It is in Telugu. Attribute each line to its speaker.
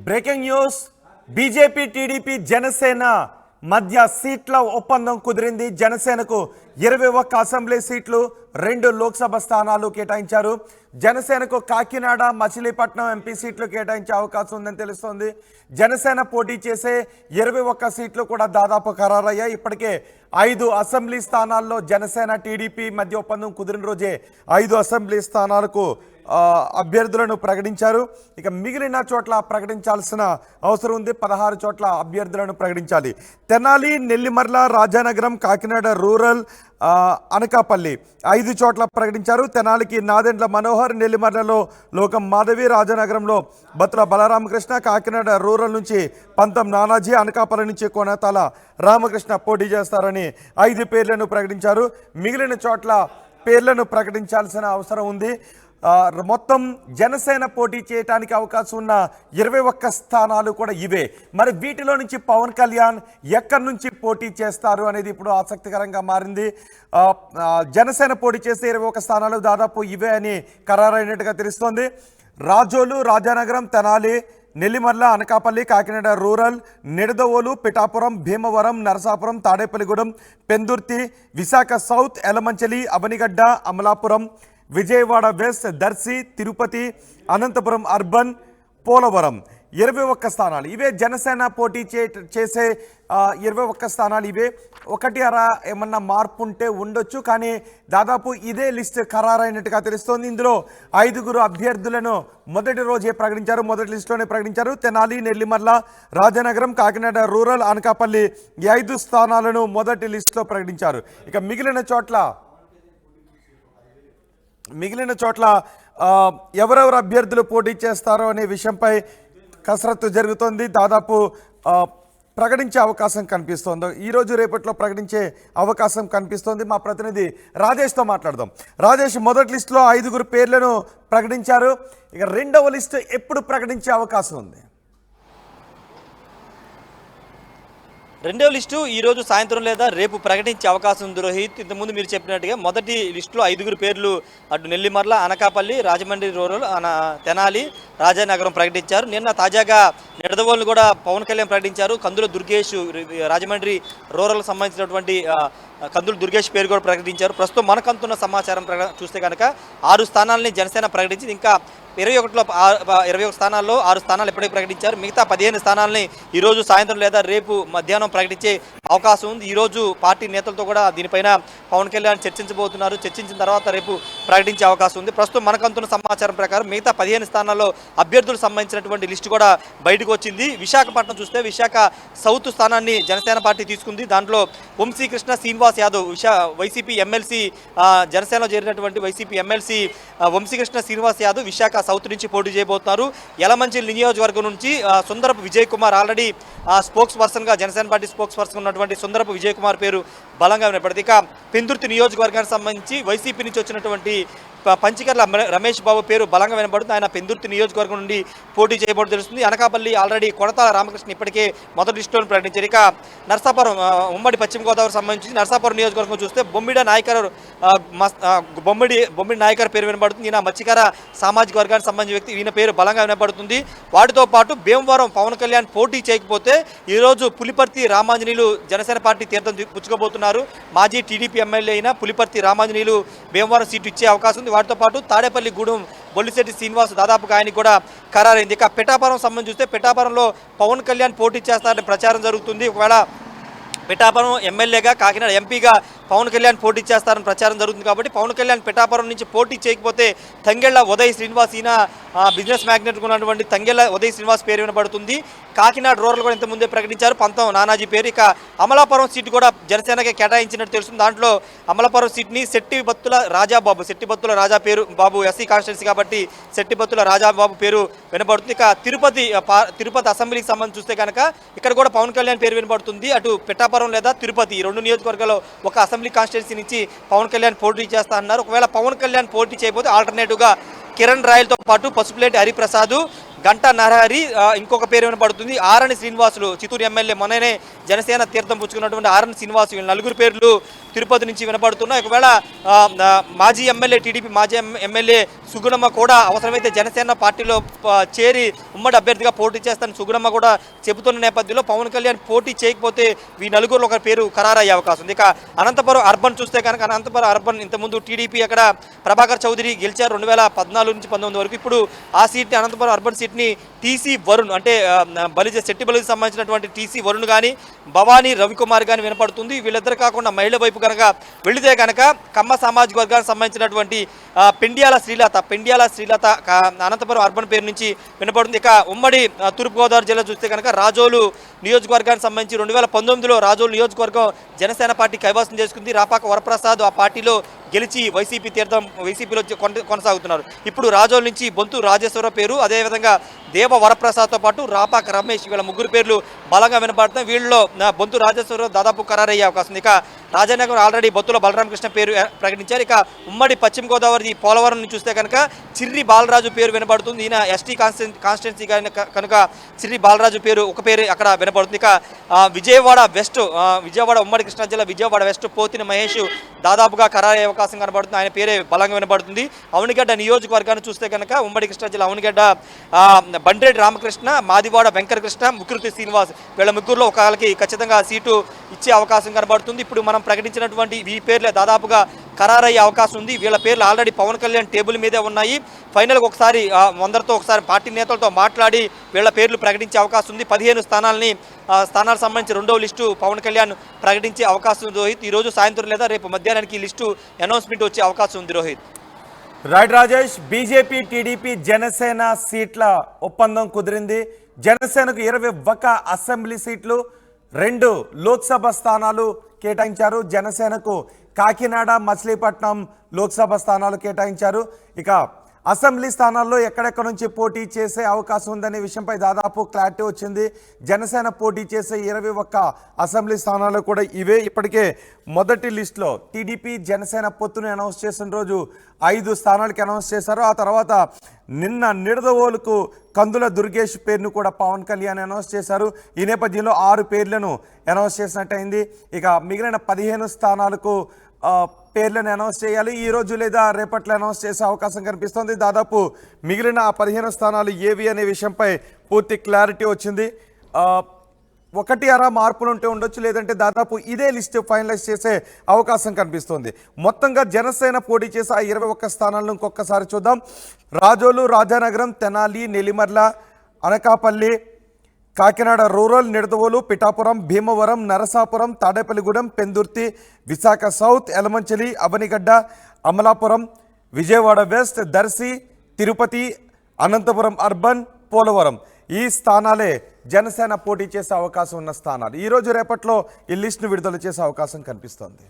Speaker 1: Breaking news BJP TDP Janasena మధ్య సీట్ల ఒప్పందం కుదిరింది. జనసేనకు 21 అసెంబ్లీ సీట్లు, 2 లోక్సభ స్థానాలు కేటాయించారు. జనసేనకు కాకినాడ, మచిలీపట్నం ఎంపీ సీట్లు కేటాయించే అవకాశం ఉందని తెలుస్తోంది. జనసేన పోటీ చేసే 21 సీట్లు కూడా దాదాపు ఖరారయ్యాయి. ఇప్పటికే 5 అసెంబ్లీ స్థానాల్లో జనసేన టీడీపీ మధ్య ఒప్పందం కుదిరిన రోజే 5 అసెంబ్లీ స్థానాలకు అభ్యర్థులను ప్రకటించారు. ఇక మిగిలిన చోట్ల ప్రకటించాల్సిన అవసరం ఉంది. 16 చోట్ల అభ్యర్థులను ప్రకటించాలి. తెనాలి, నెల్లిమర్ల, రాజానగరం, కాకినాడ రూరల్, అనకాపల్లి 5 చోట్ల ప్రకటించారు. తెనాలికి నాదెండ్ల మనోహర్, నెల్లిమర్లలో లోకం మాధవి, రాజానగరంలో బత్తుల బలరామకృష్ణ, కాకినాడ రూరల్ నుంచి పంతం నానాజీ, అనకాపల్లి నుంచి కోనతాల రామకృష్ణ పోటీ చేస్తారని 5 పేర్లను ప్రకటించారు. మిగిలిన చోట్ల పేర్లను ప్రకటించాల్సిన అవసరం ఉంది. మొత్తం జనసేన పోటీ చేయడానికి అవకాశం ఉన్న 21 స్థానాలు కూడా ఇవే. మరి వీటిలో నుంచి పవన్ కళ్యాణ్ ఎక్కడి నుంచి పోటీ చేస్తారు అనేది ఇప్పుడు ఆసక్తికరంగా మారింది. జనసేన పోటీ చేసే 21 స్థానాలు దాదాపు ఇవే అని ఖరారైనట్టుగా తెలుస్తోంది. Rajolu, Rajanagaram, Tenali, Nellimarla, Anakapalli, Kakinada rural, Nidadavolu, Pithapuram, Bhimavaram, Narasapuram, Tadepalligudem, Pendurthi, Visakha south, Elamanchili, Avanigadda, Amalapuram, Vijayawada west, Darsi, Tirupati, Anantapuram urban, Polavaram 21 స్థానాలు ఇవే. జనసేన పోటీ చేసే 21 స్థానాలు ఇవే. ఒకటి అరా ఏమన్నా మార్పు ఉంటే ఉండొచ్చు, కానీ దాదాపు ఇదే లిస్ట్ ఖరారైనట్టుగా తెలుస్తోంది. ఇందులో 5 అభ్యర్థులను మొదటి రోజే ప్రకటించారు, మొదటి లిస్టులోనే ప్రకటించారు. తెనాలి, నెల్లిమర్ల, రాజానగరం, కాకినాడ రూరల్, అనకాపల్లి ఈ 5 స్థానాలను మొదటి లిస్టులో ప్రకటించారు. ఇక మిగిలిన చోట్ల ఎవరెవరు అభ్యర్థులు పోటీ చేస్తారో అనే విషయంపై కసరత్తు జరుగుతోంది. దాదాపు ప్రకటించే అవకాశం కనిపిస్తోంది. ఈరోజు రేపట్లో ప్రకటించే అవకాశం కనిపిస్తోంది. మా ప్రతినిధి రాజేష్తో మాట్లాడదాం. రాజేష్, మొదటి లిస్టులో 5 పేర్లను ప్రకటించారు. ఇక రెండవ లిస్టు ఎప్పుడు ప్రకటించే అవకాశం ఉంది?
Speaker 2: రెండవ లిస్టు ఈరోజు సాయంత్రం లేదా రేపు ప్రకటించే అవకాశం ఉంది రోహిత్. ఇంతకుముందు మీరు చెప్పినట్టుగా మొదటి లిస్టులో 5 పేర్లు అటు నెల్లిమర్ల, అనకాపల్లి, రాజమండ్రి రూరల్, తెనాలి, రాజానగరం ప్రకటించారు. నిన్న తాజాగా నిడదవోలును కూడా పవన్ కళ్యాణ్ ప్రకటించారు. కందుల దుర్గేష్ రాజమండ్రి రూరల్ సంబంధించినటువంటి కందుల దుర్గేష్ పేరు కూడా ప్రకటించారు. ప్రస్తుతం మనకంతున్న సమాచారం చూస్తే కనుక 6 స్థానాలని జనసేన ప్రకటించింది. ఇంకా 21 స్థానాల్లో 6 స్థానాలు ఇప్పటికే ప్రకటించారు. మిగతా 15 స్థానాలని ఈరోజు సాయంత్రం లేదా రేపు మధ్యాహ్నం ప్రకటించే అవకాశం ఉంది. ఈరోజు పార్టీ నేతలతో కూడా దీనిపైన పవన్ కళ్యాణ్ చర్చించబోతున్నారు. చర్చించిన తర్వాత రేపు ప్రకటించే అవకాశం ఉంది. ప్రస్తుతం మనకంతున్న సమాచారం ప్రకారం మిగతా 15 స్థానాల్లో అభ్యర్థులకు సంబంధించినటువంటి లిస్టు కూడా బయటకు వచ్చింది. విశాఖపట్నం చూస్తే విశాఖ సౌత్ స్థానాన్ని జనసేన పార్టీ తీసుకుంది. దాంట్లో వంశీకృష్ణ శ్రీనివాస్ యాదవ్ వైసీపీ ఎమ్మెల్సీ, జనసేనలో చేరినటువంటి YCP MLC Vamsikrishna Srinivas Yadav Visakha south నుంచి పోటీ చేయబోతున్నారు. యలమంచిలి నియోజకవర్గం నుంచి సుందరపు విజయ్ కుమార్ ఆల్రెడీ స్పోక్స్ పర్సన్గా జనసేన పార్టీ స్పోక్స్ పర్సన్ ఉన్నటువంటి సుందరపు విజయ్ కుమార్ పేరు బలంగా వినపడుతుంది. ఇక పెందుర్తి నియోజకవర్గానికి సంబంధించి వైసీపీ నుంచి వచ్చినటువంటి పంచికర్ల రమేష్ బాబు పేరు బలంగా వినబడుతుంది. ఆయన పెందుర్తి నియోజకవర్గం నుండి పోటీ చేయబోతు తెలుస్తుంది. అనకాపల్లి ఆల్రెడీ కొడతాల రామకృష్ణ ఇప్పటికే మొదటి లిస్టులో ప్రకటించారు. ఇక నర్సాపురం ఉమ్మడి పశ్చిమ గోదావరి సంబంధించి నర్సాపురం నియోజకవర్గం చూస్తే బొమ్మిడి నాయకర్ పేరు వినబడుతుంది. ఈయన మత్స్యకార సామాజిక వర్గానికి సంబంధించిన వ్యక్తి, ఈయన పేరు బలంగా వినబడుతుంది. వాటితో పాటు భీమవరం పవన్ కళ్యాణ్ పోటీ చేయకపోతే ఈరోజు పులిపర్తి రామాంజనేయులు జనసేన పార్టీ తీర్థం పుచ్చుకోబోతున్నారు. మాజీ టీడీపీ ఎమ్మెల్యే అయిన పులిపర్తి రామాంజనేయులు భీమవరం సీటు ఇచ్చే అవకాశం ఉంది. వాటితో పాటు తాడేపల్లి గూడెం బొల్లిశెట్టి శ్రీనివాస్ దాదాపుగా ఆయనకి కూడా ఖరారైంది. ఇక పిఠాపురం సంబంధించి చూస్తే పిఠాపురంలో పవన్ కళ్యాణ్ పోటీ చేస్తారని ప్రచారం జరుగుతుంది. ఒకవేళ పిఠాపురం ఎమ్మెల్యేగా, కాకినాడ ఎంపీగా పవన్ కళ్యాణ్ పోటీ చేస్తారని ప్రచారం జరుగుతుంది. కాబట్టి పవన్ కళ్యాణ్ పిఠాపురం నుంచి పోటీ చేయకపోతే తంగెళ్ల ఉదయ్ శ్రీనివాస్, ఈయన బిజినెస్ మ్యాగ్నెట్ ఉన్నటువంటి తంగెళ్ల ఉదయ్ శ్రీనివాస్ పేరు వినబడుతుంది. కాకినాడ రూరల్ కూడా ఇంతకుముందే ప్రకటించారు పంతం నానాజీ పేరు. ఇక అమలాపురం సీటు కూడా జనసేనకి కేటాయించినట్టు తెలుస్తుంది. దాంట్లో అమలాపురం సీట్ని శెట్టిబత్తుల రాజా పేరు బాబు ఎస్సీ కాన్స్టిట్యున్సీ కాబట్టి శెట్టిబత్తుల రాజాబాబు పేరు వినబడుతుంది. ఇక తిరుపతి అసెంబ్లీకి సంబంధించి చూస్తే కనుక ఇక్కడ కూడా పవన్ కళ్యాణ్ పేరు వినబడుతుంది. అటు పిఠాపురం లేదా తిరుపతి ఈ 2 నియోజకవర్గాల్లో ఒక అసెంబ్లీ కాన్స్టిట్యున్సీ నుంచి పవన్ కళ్యాణ్ పోటీ చేస్తా అన్నారు. ఒకవేళ పవన్ కళ్యాణ్ పోటీ చేయకపోతే ఆల్టర్నేటివ్గా కిరణ్ రాయలతో పాటు పసుపులేటి హరిప్రసాద్, గంటా నరహరి, ఇంకొక పేరు వినపడుతుంది ఆరణి శ్రీనివాసులు, చిత్తూరు ఎమ్మెల్యే, మొన్ననే జనసేన తీర్థం పుచ్చుకున్నటువంటి ఆరణి శ్రీనివాసు, వీళ్ళ నలుగురు పేర్లు తిరుపతి నుంచి వినపడుతున్నాయి. ఒకవేళ మాజీ ఎమ్మెల్యే, టీడీపీ మాజీ ఎమ్మెల్యే సుగుణమ్మ కూడా అవసరమైతే జనసేన పార్టీలో చేరి ఉమ్మడి అభ్యర్థిగా పోటీ చేస్తానని సుగుణమ్మ కూడా చెబుతున్న నేపథ్యంలో పవన్ కళ్యాణ్ పోటీ చేయకపోతే ఈ నలుగురు ఒక పేరు ఖరారయ్యే అవకాశం ఉంది. ఇక అనంతపురం అర్బన్ చూస్తే కనుక అనంతపురం అర్బన్ ఇంతకుముందు టీడీపీ అక్కడ ప్రభాకర్ చౌదరి గెలిచారు 2014 నుంచి 19 వరకు. ఇప్పుడు ఆ సీట్ని అనంతపురం అర్బన్ సీట్ని టీసీ వరుణ్ అంటే శెట్టి బలికి సంబంధించినటువంటి టీసీ వరుణ్ కానీ భవానీ రవికుమార్ కానీ వినపడుతుంది. వీళ్ళిద్దరు కాకుండా మహిళ వైపు కనుక వెళితే కనుక కమ్మ సామాజిక వర్గానికి సంబంధించినటువంటి పెండియాల శ్రీలత అనంతపురం అర్బన్ పేరు నుంచి వినపడుతుంది. ఇక ఉమ్మడి తూర్పుగోదావరి జిల్లా చూస్తే కనుక రాజోలు నియోజకవర్గానికి సంబంధించి 2019లో రాజోలు నియోజకవర్గం జనసేన పార్టీ కైవసం చేసుకుంది. రాపాక వరప్రసాద్ ఆ పార్టీలో గెలిచి వైసీపీలో కొనసాగుతున్నారు. ఇప్పుడు రాజోలు నుంచి బొంతు రాజేశ్వరరావు పేరు, అదేవిధంగా దేవ వరప్రసాద్తో పాటు రాపాక రమేష్, వీళ్ళ ముగ్గురు పేర్లు బలంగా వినపడుతున్నాయి. వీళ్ళలో బొంతు రాజేశ్వరరావు దాదాపు ఖరారయ్యే అవకాశం ఉంది. ఇక రాజానగరం ఆల్రెడీ బొత్తుల బలరామకృష్ణ పేరు ప్రకటించారు. ఇక ఉమ్మడి పశ్చిమ గోదావరి పోలవరం నుంచి చూస్తే కనుక చిర్రి బాలరాజు పేరు వినపడుతుంది. ఈయన ఎస్టీ కాన్స్టిట్యున్సీ కనుక చిర్రి బాలరాజు పేరు ఒక పేరు అక్కడ వినపడుతుంది. ఇక విజయవాడ ఉమ్మడి కృష్ణా జిల్లా విజయవాడ వెస్ట్ పోతిన మహేష్ దాదాపుగా ఖరారయ్యే అవకాశం కనబడుతుంది. ఆయన పేరే బలంగా వినపడుతుంది. అవనిగడ్డ నియోజకవర్గాన్ని చూస్తే కనుక ఉమ్మడి కృష్ణా జిల్లా అవనిగడ్డ బండ్రెడ్డి రామకృష్ణ, మాదివాడ వెంకటకృష్ణ, ముకృతి శ్రీనివాస్, వీళ్ళ ముగ్గురులో ఒకళ్ళకి ఖచ్చితంగా సీటు ఇచ్చే అవకాశం కనబడుతుంది. ఇప్పుడు మనం ప్రకటించినటువంటి ఈ పేర్లే దాదాపుగా ఖరారయ్యే అవకాశం ఉంది. వీళ్ళ పేర్లు ఆల్రెడీ పవన్ కళ్యాణ్ టేబుల్ మీదే ఉన్నాయి. ఫైనల్గా ఒకసారి అందరితో ఒకసారి పార్టీ నేతలతో మాట్లాడి వీళ్ళ పేర్లు ప్రకటించే అవకాశం ఉంది. 15 స్థానాలకు సంబంధించి రెండవ లిస్టు పవన్ కళ్యాణ్ ప్రకటించే అవకాశం ఉంది రోహిత్. ఈరోజు సాయంత్రం లేదా రేపు మధ్యాహ్నానికి ఈ లిస్టు అనౌన్స్మెంట్ వచ్చే అవకాశం ఉంది Rohit.
Speaker 1: Right Rajesh, BJP TDP Janasena సీట్ల ఒప్పందం కుదిరింది. జనసేనకు 21 అసెంబ్లీ సీట్లు, 2 లోక్సభ స్థానాలు కేటాయించారు. జనసేనకు కాకినాడ, మచిలీపట్నం లోక్సభ స్థానాలు కేటాయించారు. ఇక అసెంబ్లీ స్థానాల్లో ఎక్కడెక్కడ నుంచి పోటీ చేసే అవకాశం ఉందనే విషయంపై దాదాపు క్లారిటీ వచ్చింది. జనసేన పోటీ చేసే 21 అసెంబ్లీ స్థానాలు కూడా ఇవే. ఇప్పటికే మొదటి లిస్టులో టీడీపీ జనసేన పొత్తును అనౌన్స్ చేసిన రోజు 5 స్థానాలకి అనౌన్స్ చేశారు. ఆ తర్వాత నిన్న నిడదవోలుకు కందుల దుర్గేష్ పేరును కూడా పవన్ కళ్యాణ్ అనౌన్స్ చేశారు. ఈ నేపథ్యంలో 6 పేర్లను అనౌన్స్ చేసినట్టయింది. ఇక మిగిలిన 15 స్థానాలకు పేర్లను అనౌన్స్ చేయాలి. ఈ రోజు లేదా రేపట్లో అనౌన్స్ చేసే అవకాశం కనిపిస్తోంది. దాదాపు మిగిలిన 15 స్థానాలు ఏవి అనే విషయంపై పూర్తి క్లారిటీ వచ్చింది. 1 మార్పులు ఉంటే ఉండొచ్చు, లేదంటే దాదాపు ఇదే లిస్ట్ ఫైనలైజ్ చేసే అవకాశం కనిపిస్తోంది. మొత్తంగా జనసేన పోటీ చేసే ఆ 21 స్థానాలను ఇంకొకసారి చూద్దాం. Razole, Rajanagaram, Tenali, Nellimarla, Anakapalli, Kakinada rural, Nidadavolu, Pithapuram, Bhimavaram, Narasapuram, Tadepalligudem, Pendurthi, Visakha south, Yelamanchili, Avanigadda, Amalapuram, Vijayawada west, Darsi, Tirupati, Anantapuram urban, Polavaram ఈ స్థానాలే జనసేన పోటీ చేసే అవకాశం ఉన్న స్థానాలు. ఈరోజు రేపట్లో ఈ లిస్టును విడుదల చేసే అవకాశం కనిపిస్తోంది.